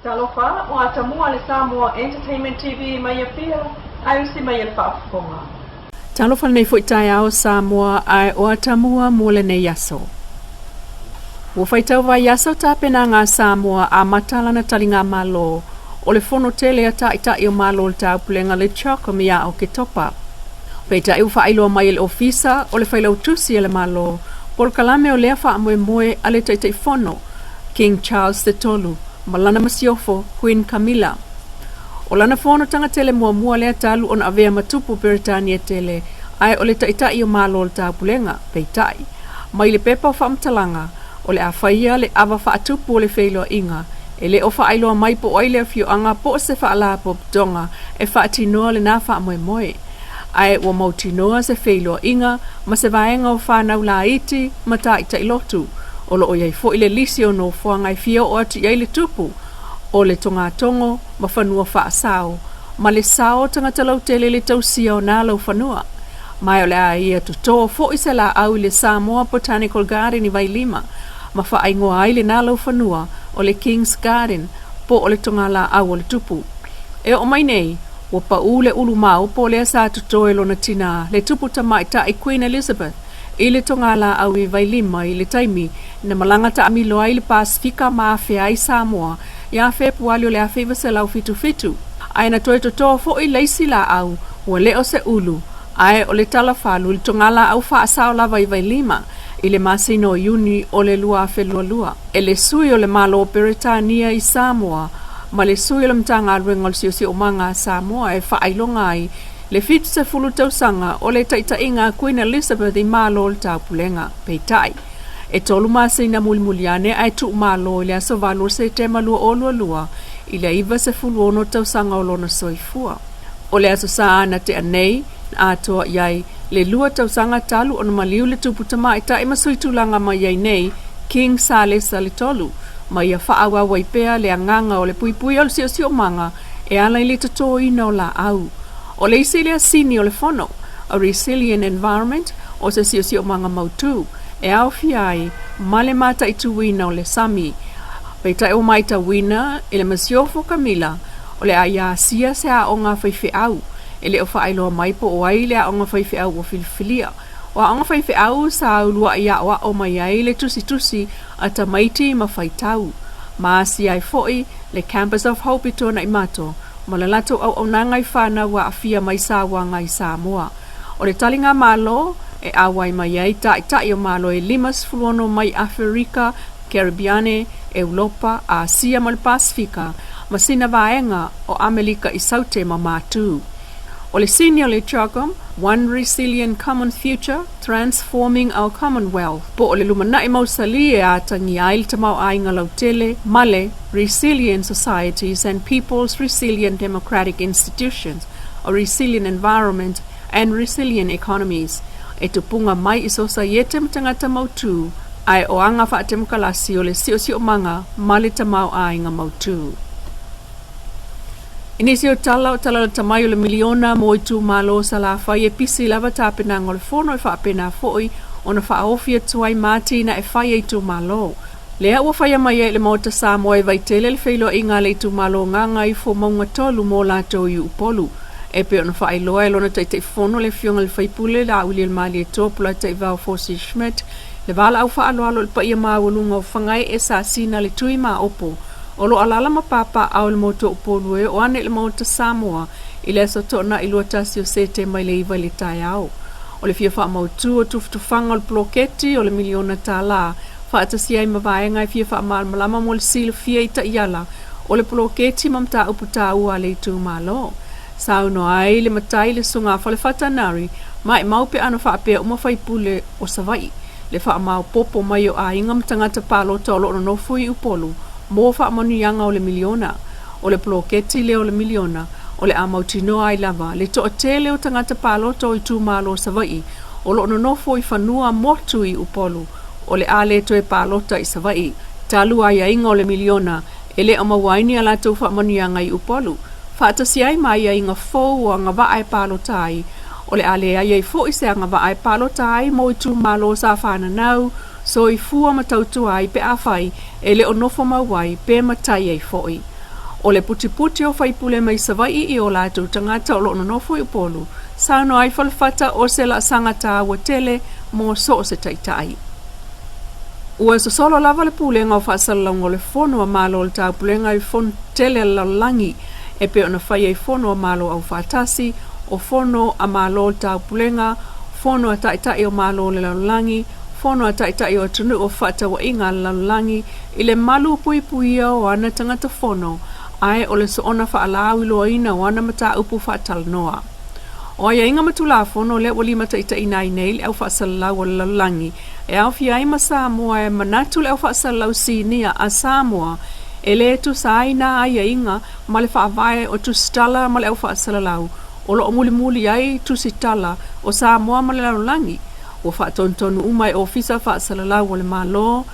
Talofa o atamua le Samoa Entertainment TV mai pia ai si mai le whaafonga. Talofa nei fo itai ao Samoa ai o atamua mole nei yaso. Wo faitau vai yaso tapena ngā Samoa a matala na talinga malo o le fono tele ata ita i o malo le taupulenga le choko mia o ke topa. Peita e ufa ailoa mai le ofisa o le whailau tusi le malo por kalame o lea wha moe moe a le taitei fono King Charles the Tolu. Malana masiofo Queen Camilla. O lana fono tanga tele mua lea talu on avea matupu Peritania tele ai o le taitai o malo le taupulenga peitai. Mai le pepa o whaamtalanga o le awhaia le awa whaatupu o le whailoa inga e le o whaailoa mai po oile a fioanga po se whaala po donga e whaatinoa le nā wha moe moe. Ai o mautinoa se whailoa inga ma se vaenga o whanau la iti ma taita ilotu. O lo o iai fo ile lisi o no fuangai fio o atu iai le tupu, o le tonga tongo, ma whanua wha asao, ma le sao tangata lau tele le tausia o nā lau whanua. Mai o le a ia tutoa fo isa la au le Samoa Botanical Garden i Vailima, ma wha aingoa ai le nā lau whanua o le King's Garden, po o le tonga la au o le tupu. E o mai nei, o pa u le ulu mau po le asa tutoa e lona tina, le tupu tamaita i Queen Elizabeth, i le tonga la au i Vailima i le taimi na malanga ta amiloa i le Pasifika ma awhea i Samoa i awhea puali o le awhea vase lau fitu fitu. Ai na toi totoa fo i leisi la au ua leo se ulu ai o le talafalu i le tonga la au wha asao lava i Vailima i le masino iuni o le lua awhelua lua. E le sui o le malo o Peritania i Samoa ma le sui o le mtanga aluenga o le si o manga Samoa e wha ailonga ai le fitu se fulu tausanga o le taita inga Queen Elizabeth i malo le taupulenga peitai. E tolu masa ina mulimuliane ai tu malo le aso valo se te malua o lua i le iwa se fulu ono tausanga o lona soifua. O le aso saana te anei na atoa iai le lua tausanga talu ono maliu le tuputama ita ima soitulanga ma iai nei King Salesa le tolu. Ma ia whaawa waipea le anganga o le puipui o le sio manga e ala i le tato ina o la au. O le isi lea sini o le fono, a resilient environment o se sio manga mautu, e au fiai, male mata i tuwina o le sami. Peitai o maita wina, e le masiofo Camilla, o le aia sia se a o ngā whaife au, e le o whaailoa maipo o ai le a o ngā whaife au o filifilia. O a ngā whaife au sa au lua ia o mai ai le tusi a ta maiti ma whaitau. Ma si ai foi, le Campus of Hope i tōna i mato, ma le lato au nangai whana wa afia mai sawa ngai Samoa. O le talinga malo e awai mai ai tai o malo e limas fulono mai Afrika, Caribbeane, Europa, Asia ma le Pasifika, ma sina vaenga o Amerika i saute ma matu. O le senior le chagam, One Resilient Common Future, Transforming Our Commonwealth. Po o le lumanai mausali e atangi ail tamau ainga lautele, male, Resilient Societies and People's Resilient Democratic Institutions, or Resilient Environment and Resilient Economies. E tupunga mai iso sa yetem tangata mautu, ai o anga whaatem kalasi o le sio manga, male tamau ainga mautu. Inisi o tala le tamai o le miliona mo i tu malo sa la whai e pisi lava tāpena ngol fono e whaapena foi o na whaofia tuai mati na e whai e tu malo. Lea ua whai mai e le mauta Samoa e vaitele le whailo inga le tu malo nganga i fo maunga tolu mo lato i upolu. E pe o na whai loa e lona taite fono le fionga le whaipule la uli le mali e topula te vau Fosi Schmidt. Le vala au wha aloalo le pa ia maawalunga o whangai e sa sina le tui ma opo. O lo alala mapapa au le moto upolu e o ane le mauta Samoa i le aso tona i lua tasi o sete mai le iwa le tai au. O le fia wha mautu o tuftufanga o le ploketi o le miliona tā la, wha atasi ai mawaenga i fia wha malama mo le sila fia i ta iala o le ploketi mamta uputa ua le tu malo. Sau no ai le matai le sunga fa le whatanari, mai maupe ana wha apea uma whaipule o savai. Le wha mau popo mai o a ingam tangata palo tolo no fui upolu. Mo wha manuianga o le miliona, o le ploketi le o le miliona, o le amautino ai lava, le to tele o tangata palo to i tu malo savai, o lo nonofo i whanua motu i upolu, o le ale to e palota i savai, talu ai ainga o le miliona, e le amawaini ala to wha manuianga i upolu, whaatasi ai mai ai ngā fōu o ngā waai palotai, o le ale ai ai fo i se ngā waai palotai mo i tu malo sa whananau, so i fua matautua ai pe awhai e le onofo mawai pe matai ai foi. O le puti o faipule mai savai I o lātou tangata o lo nonofo I polu, sāno ai falfata o se la sangata awa tele mo so o se taitai. Ua so solo lava le pulenga o whaasalalong o le fono a malo o le tau pulenga I fon tele la langi e pe ona whai ai fono a malo au whaatasi o fono a malo o le tau pulenga, fono a taitai o malo o le laulangi, fono a taitai o tunu o whata wa inga laulangi, I le malu pui o ana tangata fono, ai o le so ona whaalau ilo ina o ana mata upu whaatal noa. O ia inga matula fono le wali mata ita ina nei le au whaasalau o le laulangi, e au fia ima Samoa e manatu le au whaasalau sinia a Samoa, e le tu saina ai inga ma le whaavae o tu stala ma le au whaasalau, o lo muli ai tu sitala o Samoa ma le laulangi, o whaatontonu umai ofisa whaasalau o le malo,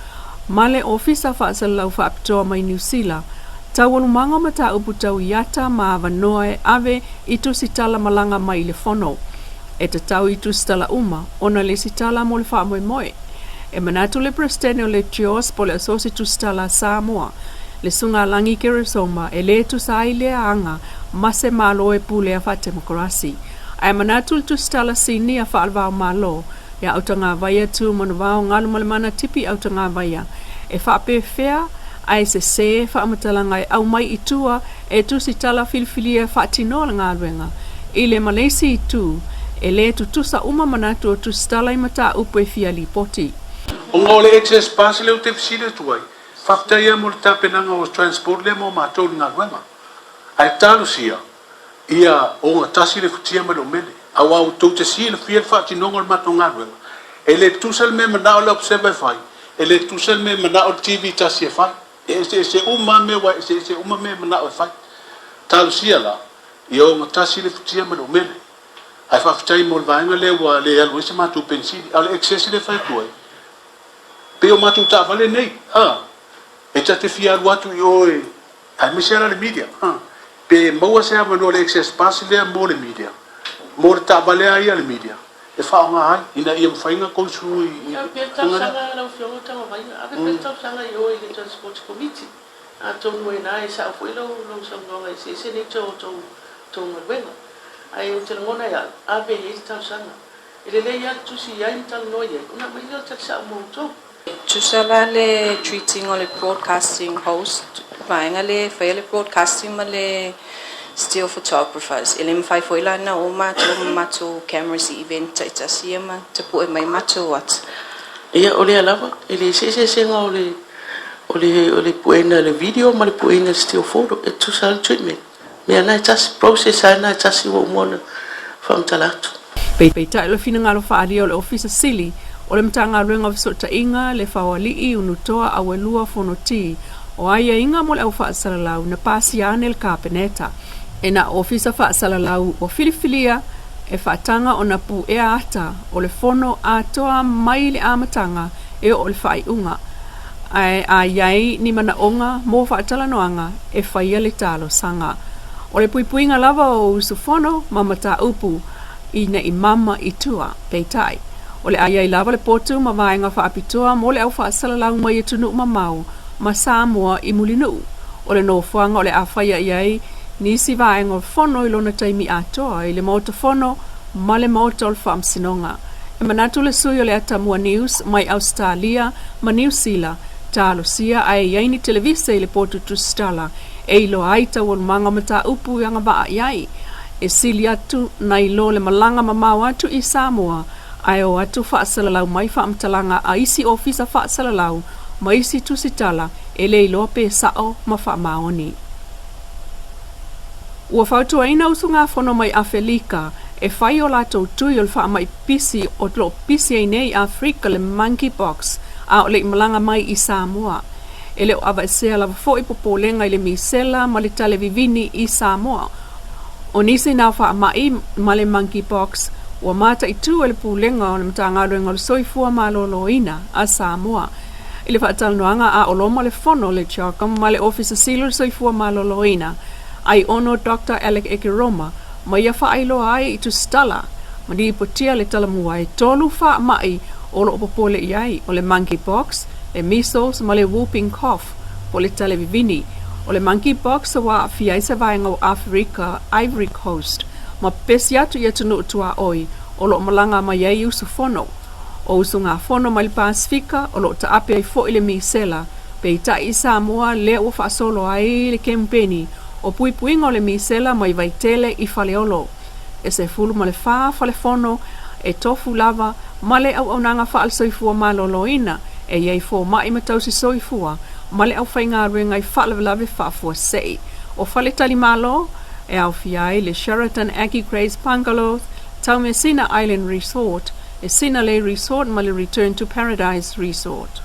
ma le ofisa whaasalau whaapitoa mai New Zealand, tau alumanga mata upu tau iata ma avanoa e ave I tu sitala malanga mai le fono. E te tau I tu sitala uma, ona le sitala mo le wha moe. E manatu le prestene o le trios po le asosi tu sitala Samoa. Le sunga langi keresoma e le tu sai le anga mase malo e pule a whate mokorasi. E manatu le tu sitala sini a whaalvao malo. Ya autanga vaya tu manavao ngalu malemana tipi autanga vaya. E whape fea ai se whaamatalanga au mai I tua e tu si tala filfilia whaatinola ngā ruenga. I le Malesi I tu, e le tu tusa uma manatu o tu stala I mata upo e fia li poti. O ngā le excess pass leo te fisile tuai. Whaptai mo le tapenanga o transport le mo mātou ngā ruenga. Ai tālu sia, ia o ngā tasi le kutia ma lo mene. Au au tau te si le fia whaatinonga le mātou ngā ruenga. E le tusal me manao le observe fai. E le tusal me manao TV tasi e fai. Se uma me wa se uma me mana o fai tal sia la io matasi le futia me no mele ai fa ftai mo vainga le wa le alwe se matu pensili al excess le fai tuai pe o matu ta vale nei e ta te fia watu io e ai mi sera le media pe mo se ava no le excess pass le mo le media mo ta vale ai le media e fa nga ai ina ia fainga ko su ia pe ta sanga la fio ta vai ave pe ta sanga io I transport committee a to no ina sa foi lo so no ai se ni to venga ai o te ngona ia ave I ta sanga ele le ia tu si ia ta no ia una mai ta sa mo to tu sala le treating o le broadcasting host vainga le fa le broadcasting ma le still photographers ele fai foi lá na uma mato cameras event ita siama te po mai mato what ia ole alava ele se ole puena le video ma le puena still photo e tu sal treatment me ana just process ana just wo mona from talatu Pei tai lo fina ngalo whaari o le ofisa sili o le mtanga luenga visota inga le whawali unutoa a Leilua fonoti o aia inga mo le au whaasalalau na pasi ane le kapeneta. E na ofisa whaasalalau o filifilia e whaatanga o na pu e ata o le fono a toa mai le amatanga e o le whaiunga. Ai a iai ni mana onga mo whaatalanoanga e whaia le talo sanga. O le puipuinga lava o usufono mamata upu I na I mama I tua peitai. O le aiai lava le potu ma vaenga whaapitoa mo le au whaasalalau mai e tunu mamau ma Samoa I mulinu. O le nofuanga o le awhaia iai nisi vaenga o fono I lona taimi atoa I le mauta fono ma le mauta o le whaamsinonga. E manatu le sui o le Atamua News mai Australia ma New Zealand talo sia ai iai ni televisa I le potu tu stala e ilo aita o manga mata upu yanga vaa iai. E sili atu na ilo le malanga mamau atu I Samoa ai o atu whaasalalau mai whaamtalanga a isi ofisa whaasalalau ma isi tusitala e le ilo pe sao ma whaamaoni. Ua whautua ina usunga whono mai Awhelika e whai o lato tui o le wha mai pisi o lo pisi ai nei Afrika le monkeypox a o le malanga mai I Samoa. E leo awa esea lava fo I popolenga I le misela ma le tale vivini I Samoa. O nisi nā wha mai ma le monkeypox ua mata I tu le pulenga o le mtangaruenga o le soifua ma loloina a Samoa. I le whaatalanoanga a oloma le fono le chokam ma le ofisa silo le soifua ma loloina. Ai ono Dr. Alec Ekiroma ma ia whaailo ai I tu stala ma di potia le talamua e tolu wha mai o lo popole iai o le monkeypox, le measles ma le whooping cough o le televivini O le monkeypox wa fiai se vaenga o Africa, Ivory Coast, ma pesi atu ia tunu tua oi, o lo malanga mai ai usu fono. O usu ngā fono mai le Pasifika, o lo ta ape ai fo ile misela, pe ta i Samoa le o whaasolo ai le kempeni, o pui puinga o le misela mai vaitele i faleolo. E se fulu ma le wha fale fono, e tofu lava, ma le au nanga wha al soifua maloloina, e iei fo mai matausi soifua, ma le au whainga ruenga i wha lave wha fua sei. O fale tali malo, e au fiai le Sheraton Aggie Grace Bungalow, Taumesina Island Resort, e Sinale Resort ma le Return to Paradise Resort.